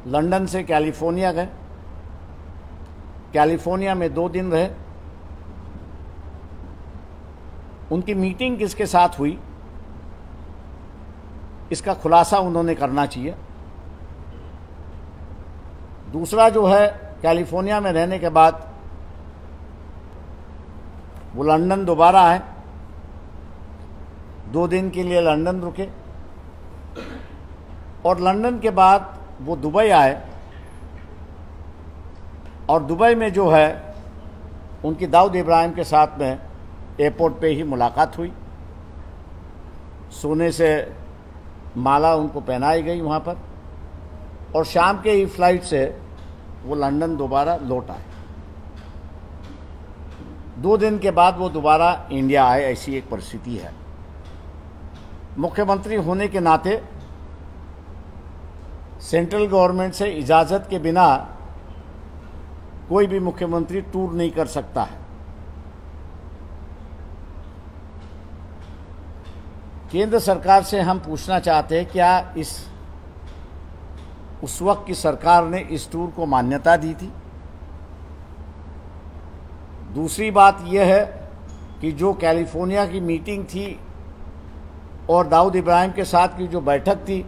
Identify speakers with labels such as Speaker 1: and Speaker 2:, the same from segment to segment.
Speaker 1: London से California गए। California में 2 दिन रहे। उनकी मीटिंग किसके साथ हुई, इसका खुलासा उन्होंने करना चाहिए। दूसरा जो है, कैलिफोर्निया में रहने के बाद वो लंदन दोबारा आए, 2 दिन के लिए लंदन रुके और लंदन के बाद वो दुबई आए और दुबई में जो है उनकी दाऊद इब्राहिम के साथ में एयरपोर्ट पे ही मुलाकात हुई। सोने से माला उनको पहनाई गई वहाँ पर और शाम के ही फ्लाइट से वो लंदन दोबारा लौट आए। 2 दिन के बाद वो दोबारा इंडिया आए, ऐसी एक परिस्थिति है। मुख्यमंत्री होने के नाते सेंट्रल गवर्नमेंट से इजाज़त के बिना कोई भी मुख्यमंत्री टूर नहीं कर सकता है। केंद्र सरकार से हम पूछना चाहते हैं, क्या उस वक्त की सरकार ने इस टूर को मान्यता दी थी? दूसरी बात यह है कि जो कैलिफोर्निया की मीटिंग थी और दाऊद इब्राहिम के साथ की जो बैठक थी,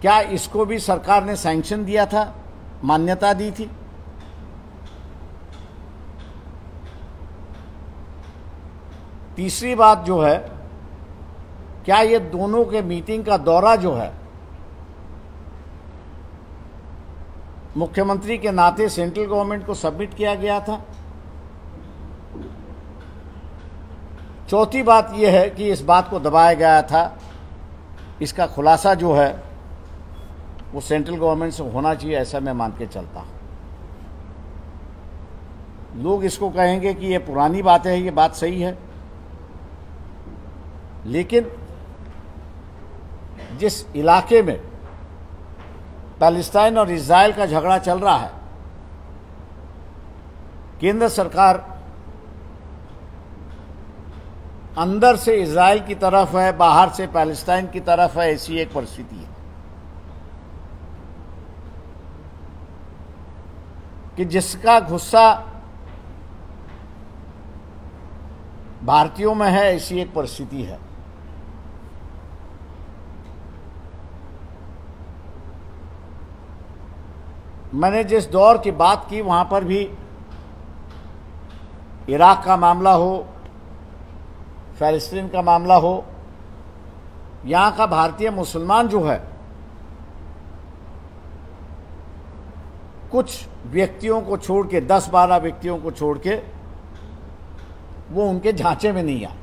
Speaker 1: क्या इसको भी सरकार ने सैंक्शन दिया था, मान्यता दी थी? तीसरी बात जो है, क्या ये दोनों के मीटिंग का दौरा जो है मुख्यमंत्री के नाते सेंट्रल गवर्नमेंट को सबमिट किया गया था? चौथी बात यह है कि इस बात को दबाया गया था, इसका खुलासा जो है वो सेंट्रल गवर्नमेंट से होना चाहिए, ऐसा मैं मान के चलता हूं। लोग इसको कहेंगे कि ये पुरानी बात है, ये बात सही है, लेकिन जिस इलाके में पैलेस्टाइन और इजराइल का झगड़ा चल रहा है, केंद्र सरकार अंदर से इजराइल की तरफ है, बाहर से पैलेस्टाइन की तरफ है, ऐसी एक परिस्थिति है कि जिसका गुस्सा भारतीयों में है, ऐसी एक परिस्थिति है। मैंने जिस दौर की बात की वहां पर भी इराक का मामला हो, फ़लस्तीन का मामला हो, यहाँ का भारतीय मुसलमान जो है कुछ व्यक्तियों को छोड़ के, 10-12 व्यक्तियों को छोड़ के, वो उनके झांचे में नहीं आए।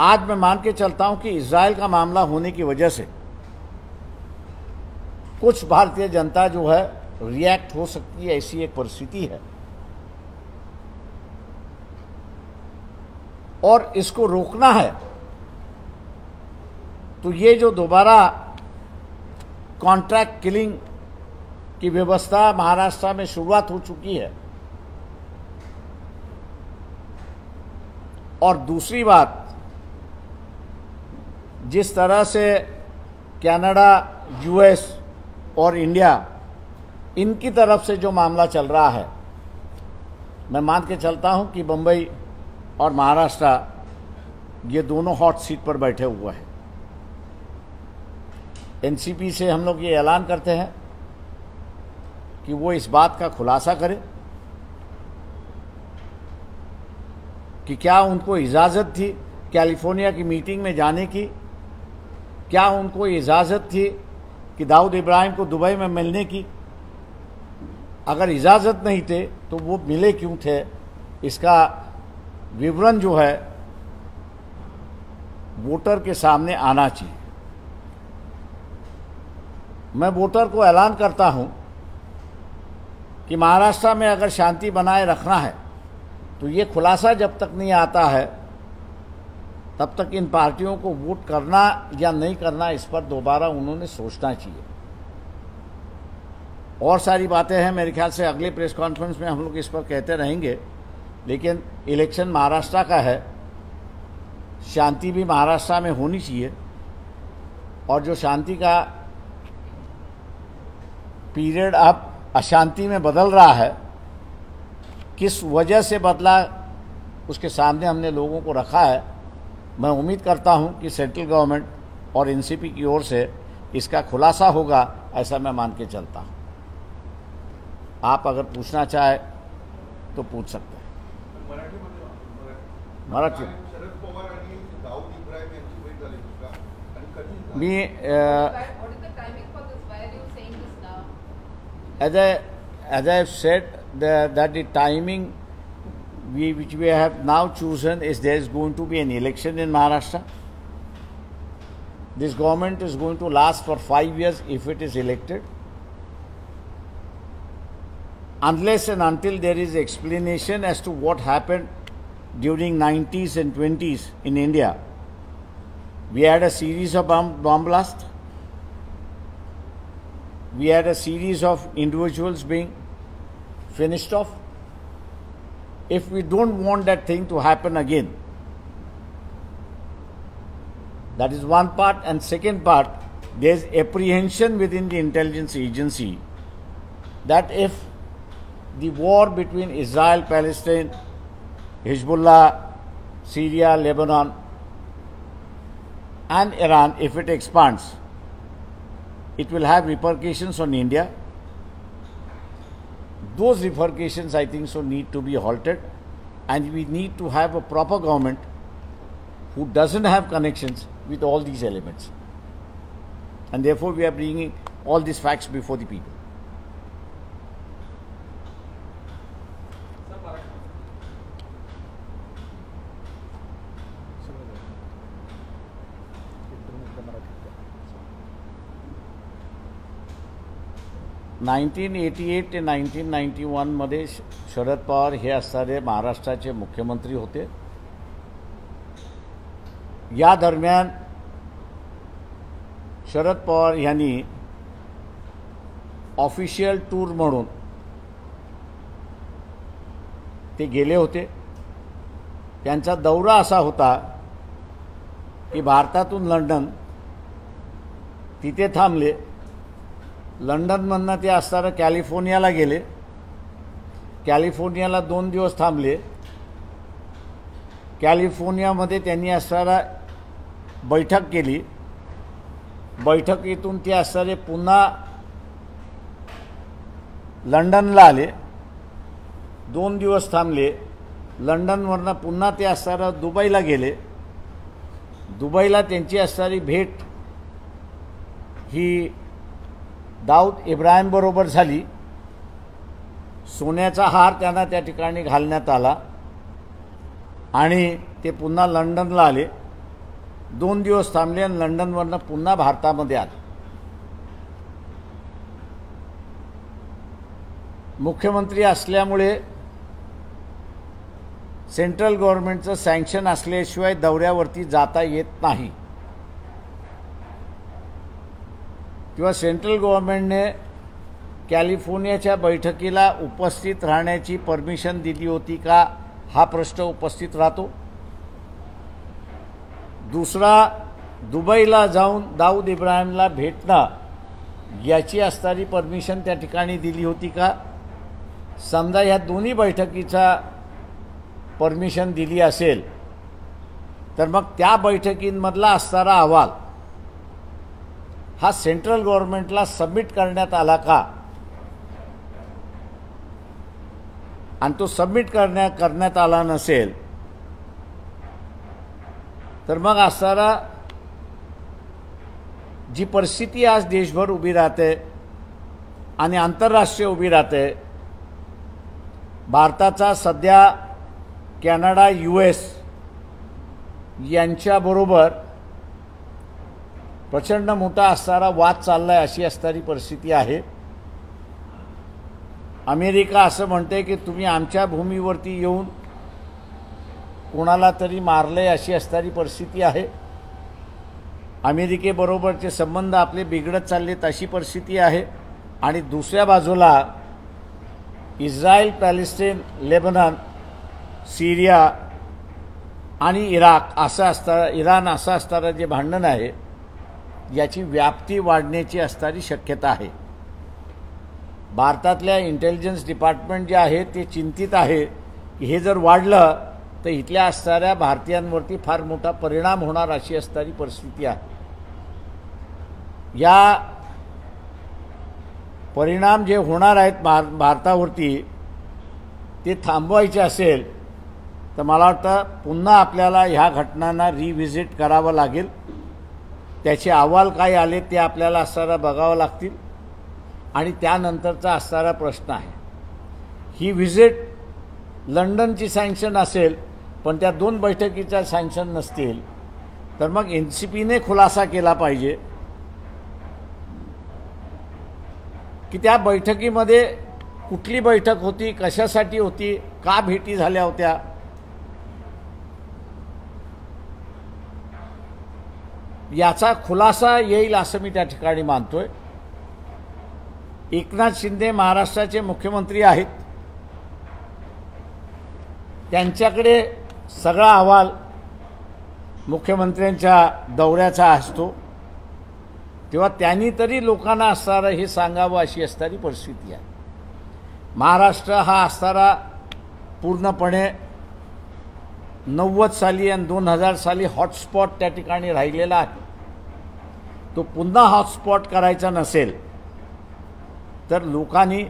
Speaker 1: आज मैं मान के चलता हूं कि इजराइल का मामला होने की वजह से कुछ भारतीय जनता जो है रिएक्ट हो सकती है, ऐसी एक परिस्थिति है और इसको रोकना है। तो ये जो दोबारा कॉन्ट्रैक्ट किलिंग की व्यवस्था महाराष्ट्र में शुरुआत हो चुकी है, और दूसरी बात, जिस तरह से कनाडा, यूएस और इंडिया, इनकी तरफ से जो मामला चल रहा है, मैं मान के चलता हूं कि बंबई और महाराष्ट्र ये दोनों हॉट सीट पर बैठे हुए हैं। एनसीपी से हम लोग ये ऐलान करते हैं कि वो इस बात का खुलासा करे कि क्या उनको इजाज़त थी कैलिफोर्निया की मीटिंग में जाने की, क्या उनको इजाज़त थी कि दाऊद इब्राहिम को दुबई में मिलने की? अगर इजाज़त नहीं थे तो वो मिले क्यों थे? इसका विवरण जो है वोटर के सामने आना चाहिए। मैं वोटर को ऐलान करता हूं कि महाराष्ट्र में अगर शांति बनाए रखना है तो ये खुलासा जब तक नहीं आता है तब तक इन पार्टियों को वोट करना या नहीं करना, इस पर दोबारा उन्होंने सोचना चाहिए। और सारी बातें हैं, मेरे ख्याल से अगले प्रेस कॉन्फ्रेंस में हम लोग इस पर कहते रहेंगे, लेकिन इलेक्शन महाराष्ट्र का है शांति भी महाराष्ट्र में होनी चाहिए, और जो शांति का पीरियड अब अशांति में बदल रहा है, किस वजह से बदला उसके सामने हमने लोगों को रखा है। मैं उम्मीद करता हूं कि सेंट्रल गवर्नमेंट और एनसीपी की ओर से इसका खुलासा होगा, ऐसा मैं मान के चलता हूं। आप अगर पूछना चाहे तो पूछ सकते हैं। मराठी
Speaker 2: शरद पवार आणि दाऊद इब्राहिम यांची भेट झाली का आणि कधी?
Speaker 1: मी
Speaker 3: What is the timing for this? Why are you saying this now?
Speaker 1: as I have said that the timing which we have now chosen is there is going to be an election in Maharashtra. This government is going to last for 5 years if it is elected. Unless and until there is explanation as to what happened during 90s and 20s in India. We had a series of bomb blasts. We had a series of individuals being finished off. If we don't want that thing to happen again, that is one part. And second part, there is apprehension within the intelligence agency that if the war between Israel, Palestine, Hezbollah, Syria, Lebanon and Iran, if it expands, it will have repercussions on India. Those repercussions, I think so, need to be halted, and we need to have a proper government who doesn't have connections with all these elements. And therefore, we are bringing all these facts before the people. Nineteen 88 ते 1991 मध्ये शरद पवार हे असणारे महाराष्ट्राचे मुख्यमंत्री होते. या दरम्यान शरद पवार यांनी ऑफिशियल टूर म्हणून ते गेले होते. त्यांचा दौरा असा होता की भारतातून लंडन, तिथे थांबले. लंडनमधनं ते असताना कॅलिफोर्नियाला गेले. कॅलिफोर्नियाला 2 दिवस थांबले. कॅलिफोर्नियामध्ये त्यांनी असताना बैठक केली. बैठकीतून ते असताना पुन्हा लंडनला आले. 2 दिवस थांबले. लंडनवरनं पुन्हा ते असताना दुबईला गेले. दुबईला त्यांची असणारी भेट ही दाऊद इब्राहिम बरोबर झाली. सोन्याचा हार त्यांना त्या ठिकाणी घालण्यात आला आणि ते पुन्हा लंडनला आले. 2 दिवस थांबले आणि लंडनवरनं पुन्हा भारतामध्ये आले. मुख्यमंत्री असल्यामुळे सेंट्रल गव्हर्नमेंटचं सँक्शन असल्याशिवाय दौऱ्यावरती जाता येत नाही, किंवा सेंट्रल गव्हर्नमेंटने कॅलिफोर्नियाच्या बैठकीला उपस्थित राहण्याची परमिशन दिली होती का, हा प्रश्न उपस्थित राहतो. दुसरा, दुबईला जाऊन दाऊद इब्राहिमला भेटणं याची असणारी परमिशन त्या ठिकाणी दिली होती का. समजा ह्या दोन्ही बैठकीचा परमिशन दिली असेल तर मग त्या बैठकींमधला असणारा अहवाल हा सेंट्रल गव्हर्नमेंटला सबमिट करण्यात आला का, आणि तो सबमिट करण्यात आला नसेल तर मग असणारा जी परिस्थिती आज देशभर उभी राहते आणि आंतरराष्ट्रीय उभी राहते, भारताचा सध्या कॅनडा, US यांच्याबरोबर प्रचंड मोठा असणारा वाद चाललाय, अशी असणारी परिस्थिती आहे. अमेरिका असं म्हणते की तुम्ही आमच्या भूमीवरती येऊन कोणाला तरी मारले, अशी असणारी परिस्थिती आहे. अमेरिकेबरोबरचे संबंध आपले बिघडत चाललेत, अशी परिस्थिती आहे. आणि दुसऱ्या बाजूला इस्रायल, पॅलेस्टाईन, लेबनॉन, सीरिया आणि इराक असं असताना, इराण असं असताना जे भांडण आहे याची व्याप्ती वाढण्याची असणारी शक्यता आहे. भारतातल्या इंटेलिजन्स डिपार्टमेंट जे आहे ते चिंतित आहे की हे जर वाढलं तर इथल्या असणाऱ्या भारतीयांवरती फार मोठा परिणाम होणार अशी असणारी परिस्थिती आहे. या परिणाम जे होणार आहेत भारतावरती ते थांबवायचे असेल तर मला वाटतं पुन्हा आपल्याला ह्या घटनांना रिव्हिजिट करावं लागेल. त्याचे अहवाल काय आले ते आपल्याला असणारा बघावं लागतील आणि त्यानंतरचा असणारा प्रश्न आहे. ही व्हिजिट लंडनची सँक्शन असेल पण त्या 2 बैठकीच्या सँक्शन नसतील तर मग NCPने खुलासा केला पाहिजे की त्या बैठकीमध्ये कुठली बैठक होती, कशासाठी होती, का भेटी झाल्या होत्या. याचा खुलासा येईल असं मी त्या ठिकाणी मानतोय. एकनाथ शिंदे महाराष्ट्राचे मुख्यमंत्री आहेत. त्यांच्याकडे सगळा अहवाल मुख्यमंत्र्यांच्या दौऱ्याचा असतो, तेव्हा त्यांनी तरी लोकांना असणारं हे सांगावं अशी असणारी परिस्थिती आहे. महाराष्ट्र हा असणारा पूर्णपणे 90 साली आणि 2000 साली हॉटस्पॉट त्या ठिकाणी राहिलेला आहे. तो पुन्हा हॉटस्पॉट करायचा नसेल तर लोकांनी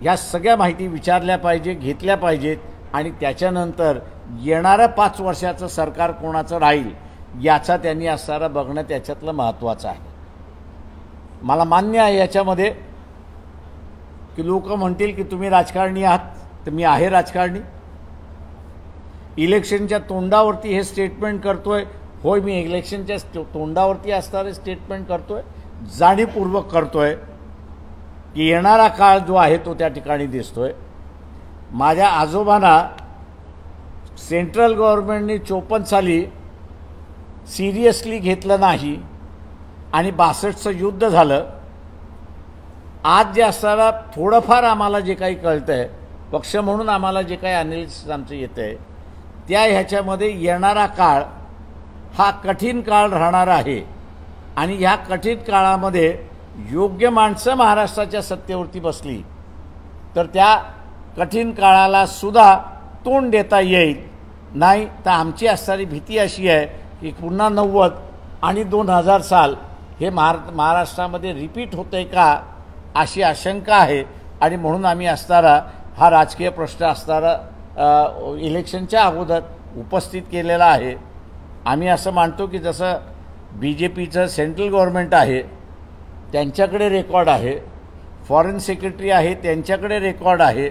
Speaker 1: या सगळ्या माहिती विचारल्या पाहिजे, घेतल्या पाहिजेत आणि त्याच्यानंतर येणाऱ्या 5 वर्षाचं सरकार कोणाचं राहील याचा त्यांनी असणारा बघणं त्याच्यातलं महत्त्वाचं आहे. मला मान्य आहे याच्यामध्ये की लोक म्हणतील की तुम्ही राजकारणी आहात, तर मी आहे राजकारणी. इलेक्शनच्या तोंडावरती हे स्टेटमेंट करतोय. होय, मी इलेक्शनच्या तोंडावरती असणारे स्टेटमेंट करतोय, जाणीवपूर्वक करतोय की येणारा काळ जो आहे तो त्या ठिकाणी दिसतोय. माझ्या आजोबांना सेंट्रल गव्हर्नमेंटने 54 साली सिरियसली घेतलं नाही आणि 62चं युद्ध झालं. आज जे असणारा थोडंफार आम्हाला जे काही कळतंय, पक्ष म्हणून आम्हाला जे काही अनालिसिस आमचं येतं आहे त्या ह्याच्यामध्ये येणारा काळ हा कठीण काळ राहणार आहे आणि ह्या कठीण काळामध्ये योग्य माणसं महाराष्ट्राच्या सत्तेवरती बसली तर त्या कठीण काळाला सुद्धा तोंड देता येईल. नाही तर आमची असणारी भीती अशी आहे की पुन्हा 90 आणि 2000 साल हे महाराष्ट्रामध्ये रिपीट होतंय का अशी आशंका आहे आणि म्हणून आम्ही असणारा हा राजकीय प्रश्न असणारा इलेक्शनच्या अगोदर उपस्थित केलेला आहे. आम्ही असं मानतो की जसं BJPचं सेंट्रल गव्हर्नमेंट आहे त्यांच्याकडे रेकॉर्ड आहे, फॉरेन सेक्रेटरी आहे त्यांच्याकडे रेकॉर्ड आहे,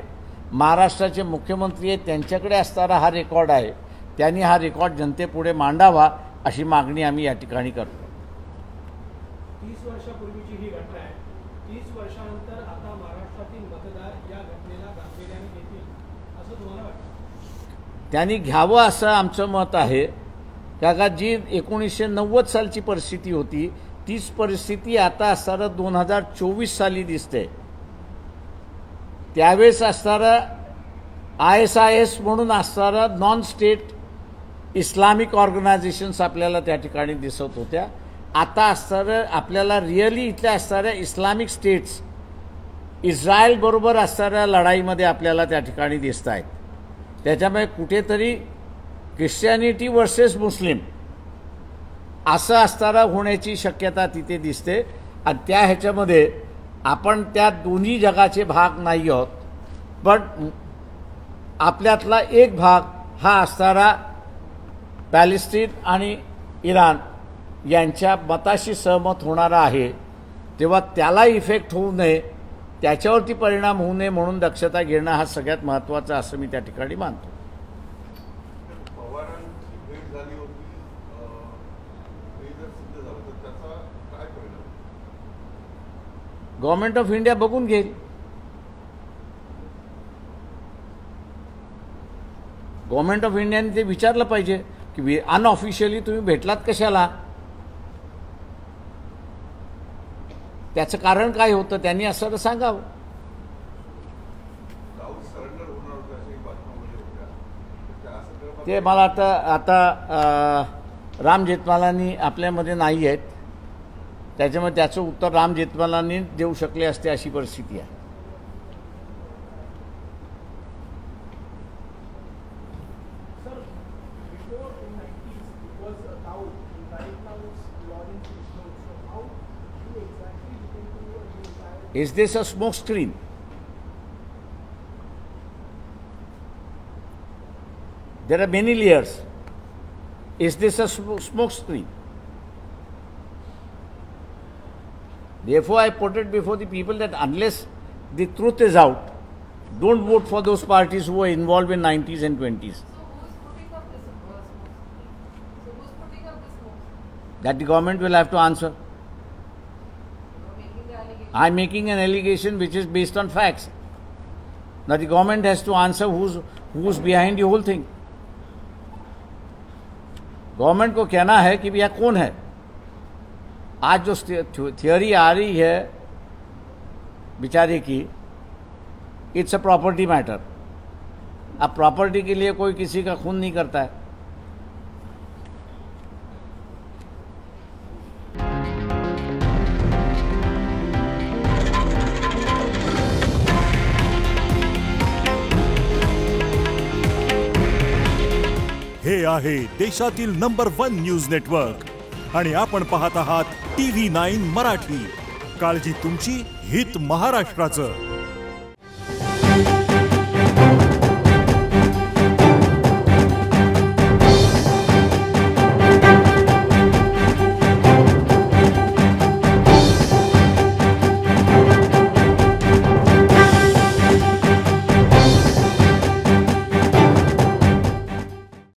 Speaker 1: महाराष्ट्राचे मुख्यमंत्री आहेत त्यांच्याकडे असणारा हा रेकॉर्ड आहे. त्यांनी हा रेकॉर्ड जनतेपुढे मांडावा अशी मागणी आम्ही या ठिकाणी करतो.
Speaker 4: 30 वर्षापूर्वीची ही घटना आहे. 30 वर्षानंतर आता महाराष्ट्रातील मतदार या घटनेला गांभीर्याने घेतील असं तुम्हाला वाटतं?
Speaker 1: त्यांनी घ्यावं असं आमचं मत आहे. काका जी 1990 सालची परिस्थिती होती तीच परिस्थिती आता असणारं 2024 साली दिसते. त्यावेळेस असणारं ISIS म्हणून असणारं नॉन स्टेट इस्लामिक ऑर्गनायझेशन्स आपल्याला त्या ठिकाणी दिसत होत्या. आता असणारं आपल्याला रिअली इथल्या असणाऱ्या इस्लामिक स्टेट्स इस्रायलबरोबर असणाऱ्या लढाईमध्ये आपल्याला त्या ठिकाणी दिसत आहेत. त्याच्यामुळे कुठेतरी ख्रिश्चॅनिटी वर्सेस मुस्लिम असं असणारा होण्याची शक्यता तिथे दिसते आणि त्या ह्याच्यामध्ये आपण त्या दोन्ही जगाचे भाग नाही आहोत, पण आपल्यातला एक भाग हा असणारा पॅलेस्टीन आणि इराण यांच्या मताशी सहमत होणारा आहे. तेव्हा त्याला इफेक्ट होऊ नये, त्याच्यावरती परिणाम होऊ नये म्हणून दक्षता घेणं हा सगळ्यात महत्त्वाचा असं मी त्या ठिकाणी मानतो.
Speaker 2: पवारांची भेट झाली होती, हे जर सिद्ध झालं तर त्याचा काय परिणाम?
Speaker 1: गव्हर्नमेंट ऑफ इंडिया बघून घेईल. गव्हर्नमेंट ऑफ इंडियाने ते विचारलं पाहिजे की अनऑफिशियली तुम्ही भेटलात कशाला, त्याचं कारण काय होतं त्यांनी असं सांगावं.
Speaker 2: दाऊद सरेंडर होणार होतं अशाही बातम्या होत्या, त्या संदर्भात
Speaker 1: ते मला आता राम जेठमलानी आपल्यामध्ये नाही आहेत, त्याच्यामुळे त्याचं उत्तर राम जेठमलानी देऊ शकले असते अशी परिस्थिती आहे. Is this a smoke screen? There are many layers. Is this a smoke screen? Therefore, I put it before the people that unless the truth is out, don't vote for those parties who were involved in 90s and 20s.
Speaker 3: So who's putting up this smoke screen? So who's putting up this smoke screen?
Speaker 1: That the government will have to answer.
Speaker 3: You're making the allegation.
Speaker 1: I'm making an allegation which is based on facts. Now the government has to answer who's behind the whole thing. Government को कहना है कि भैया कौन है. आज जो theory आ रही है बेचारे की, इट्स अ प्रॉपर्टी मैटर. अब प्रॉपर्टी के लिए कोई किसी का खून नहीं करता है.
Speaker 5: हे आहे देशातील नंबर 1 न्यूज नेटवर्क आणि आपण पाहत आहात TV9 मराठी. काळजी तुमची, हित महाराष्ट्राचं.